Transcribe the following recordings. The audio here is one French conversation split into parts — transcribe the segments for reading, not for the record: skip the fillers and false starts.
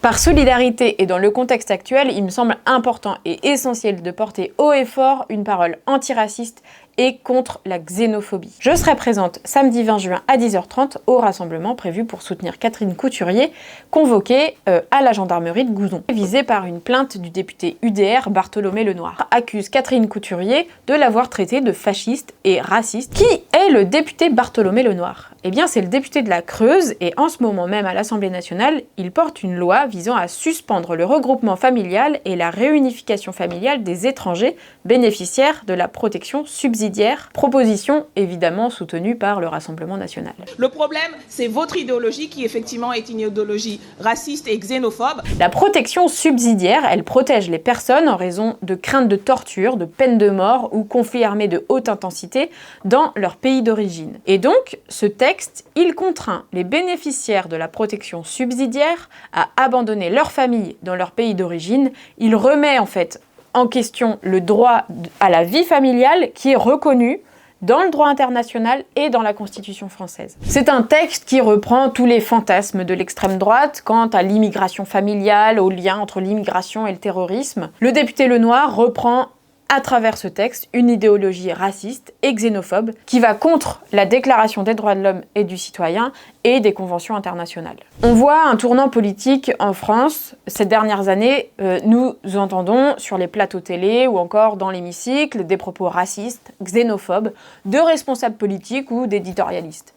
Par solidarité et dans le contexte actuel, il me semble important et essentiel de porter haut et fort une parole antiraciste et contre la xénophobie. Je serai présente samedi 20 juin à 10h30 au rassemblement prévu pour soutenir Catherine Couturier, convoquée à la gendarmerie de Gouzon. Visée par une plainte du député UDR Bartholomé Lenoir, accuse Catherine Couturier de l'avoir traité de fasciste et raciste. Qui est le député Bartholomé Lenoir? Eh bien, c'est le député de la Creuse et en ce moment même à l'Assemblée nationale, il porte une loi visant à suspendre le regroupement familial et la réunification familiale des étrangers bénéficiaires de la protection subsidiaire, proposition évidemment soutenue par le Rassemblement national. Le problème, c'est votre idéologie qui effectivement est une idéologie raciste et xénophobe. La protection subsidiaire, elle protège les personnes en raison de crainte de torture, de peine de mort ou conflits armés de haute intensité dans leur pays d'origine. Et donc, ce texte, il contraint les bénéficiaires de la protection subsidiaire à abandonner leur famille dans leur pays d'origine. Il remet en fait en question le droit à la vie familiale qui est reconnu dans le droit international et dans la Constitution française. C'est un texte qui reprend tous les fantasmes de l'extrême droite quant à l'immigration familiale, au lien entre l'immigration et le terrorisme. Le député Lenoir reprend à travers ce texte une idéologie raciste et xénophobe qui va contre la Déclaration des droits de l'homme et du citoyen et des conventions internationales. On voit un tournant politique en France. Ces dernières années, nous entendons sur les plateaux télé ou encore dans l'hémicycle des propos racistes, xénophobes, de responsables politiques ou d'éditorialistes.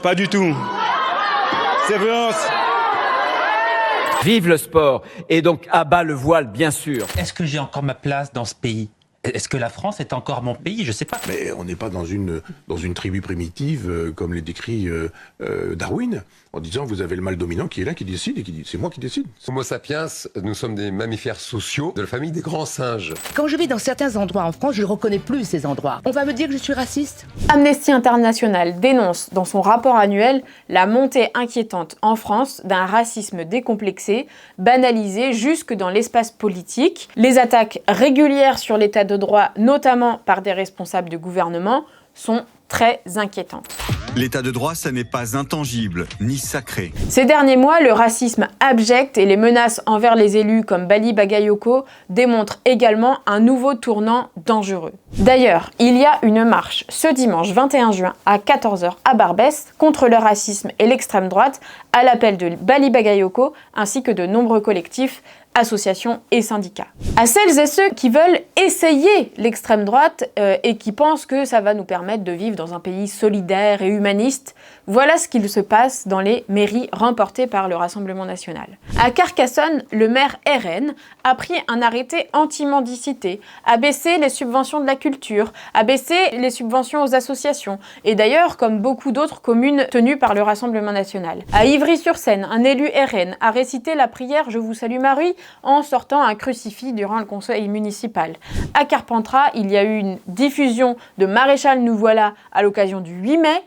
Pas du tout. C'est violence. Vive le sport et donc à bas le voile, bien sûr. Est-ce que j'ai encore ma place dans ce pays? Est-ce que la France est encore mon pays? Je sais pas. Mais on n'est pas dans une tribu primitive comme les décrit Darwin, en disant vous avez le mâle dominant qui est là, qui décide et qui dit c'est moi qui décide. Homo sapiens, nous sommes des mammifères sociaux de la famille des grands singes. Quand je vais dans certains endroits en France, je ne reconnais plus ces endroits. On va me dire que je suis raciste. Amnesty International dénonce dans son rapport annuel la montée inquiétante en France d'un racisme décomplexé, banalisé jusque dans l'espace politique. Les attaques régulières sur l'état de droit, notamment par des responsables de gouvernement, sont très inquiétantes. L'état de droit, ça n'est pas intangible, ni sacré. Ces derniers mois, le racisme abject et les menaces envers les élus comme Bali Bagayoko démontrent également un nouveau tournant dangereux. D'ailleurs, il y a une marche ce dimanche 21 juin à 14h à Barbès contre le racisme et l'extrême droite à l'appel de Bali Bagayoko ainsi que de nombreux collectifs, associations et syndicats. À celles et ceux qui veulent essayer l'extrême droite et qui pensent que ça va nous permettre de vivre dans un pays solidaire et humaniste, voilà ce qu'il se passe dans les mairies remportées par le Rassemblement national. À Carcassonne, le maire RN a pris un arrêté anti-mendicité, a baissé les subventions de la culture, a baissé les subventions aux associations, et d'ailleurs comme beaucoup d'autres communes tenues par le Rassemblement national. À Ivry-sur-Seine, un élu RN a récité la prière « Je vous salue Marie » en sortant un crucifix durant le conseil municipal. À Carpentras, il y a eu une diffusion de Maréchal nous voilà à l'occasion du 8 mai.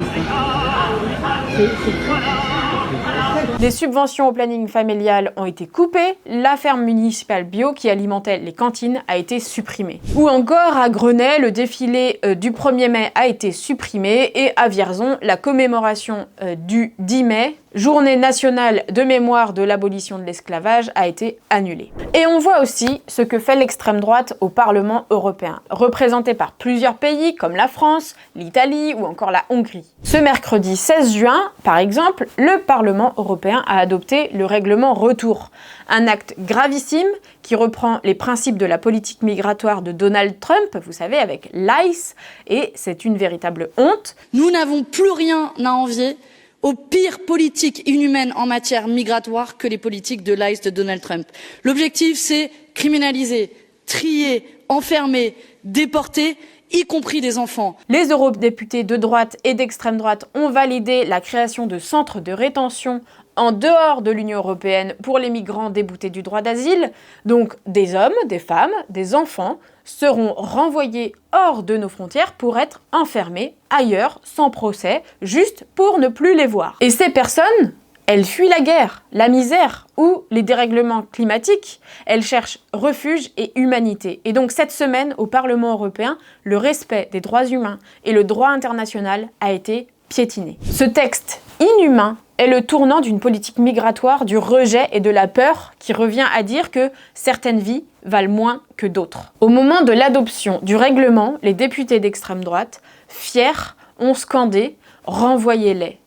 Les subventions au planning familial ont été coupées, la ferme municipale bio qui alimentait les cantines a été supprimée. Ou encore à Grenay, le défilé du 1er mai a été supprimé et à Vierzon, la commémoration du 10 mai, journée nationale de mémoire de l'abolition de l'esclavage, a été annulée. Et on voit aussi ce que fait l'extrême droite au Parlement européen, représenté par plusieurs pays comme la France, l'Italie ou encore la Hongrie. Ce mercredi 16 juin, par exemple, le Parlement européen a adopté le règlement Retour, un acte gravissime qui reprend les principes de la politique migratoire de Donald Trump, vous savez, avec l'ICE, et c'est une véritable honte. Nous n'avons plus rien à envier aux pires politiques inhumaines en matière migratoire que les politiques de l'ICE de Donald Trump. L'objectif, c'est criminaliser, trier, enfermer, déporter, y compris des enfants. Les eurodéputés de droite et d'extrême droite ont validé la création de centres de rétention en dehors de l'Union européenne pour les migrants déboutés du droit d'asile. Donc des hommes, des femmes, des enfants seront renvoyés hors de nos frontières pour être enfermés ailleurs sans procès, juste pour ne plus les voir. Et ces personnes, elles fuient la guerre, la misère ou les dérèglements climatiques. Elles cherchent refuge et humanité. Et donc cette semaine, au Parlement européen, le respect des droits humains et le droit international a été piétiné. Ce texte inhumain est le tournant d'une politique migratoire, du rejet et de la peur qui revient à dire que certaines vies valent moins que d'autres. Au moment de l'adoption du règlement, les députés d'extrême droite, fiers, ont scandé « Renvoyez-les ».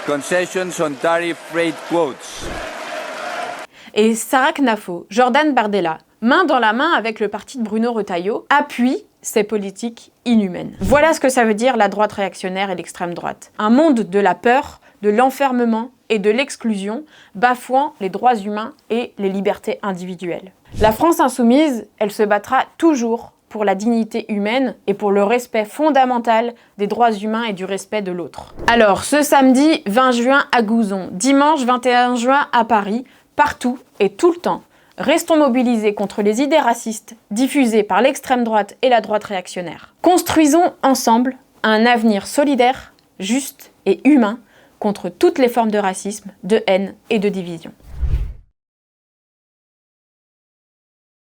Concessions on tariff freight quotes. Et Sarah Knafo, Jordan Bardella, main dans la main avec le parti de Bruno Retailleau, appuient ces politiques inhumaines. Voilà ce que ça veut dire la droite réactionnaire et l'extrême droite. Un monde de la peur, de l'enfermement et de l'exclusion, bafouant les droits humains et les libertés individuelles. La France insoumise, elle se battra toujours pour la dignité humaine et pour le respect fondamental des droits humains et du respect de l'autre. Alors, ce samedi 20 juin à Gouzon, dimanche 21 juin à Paris, partout et tout le temps, restons mobilisés contre les idées racistes diffusées par l'extrême droite et la droite réactionnaire. Construisons ensemble un avenir solidaire, juste et humain contre toutes les formes de racisme, de haine et de division.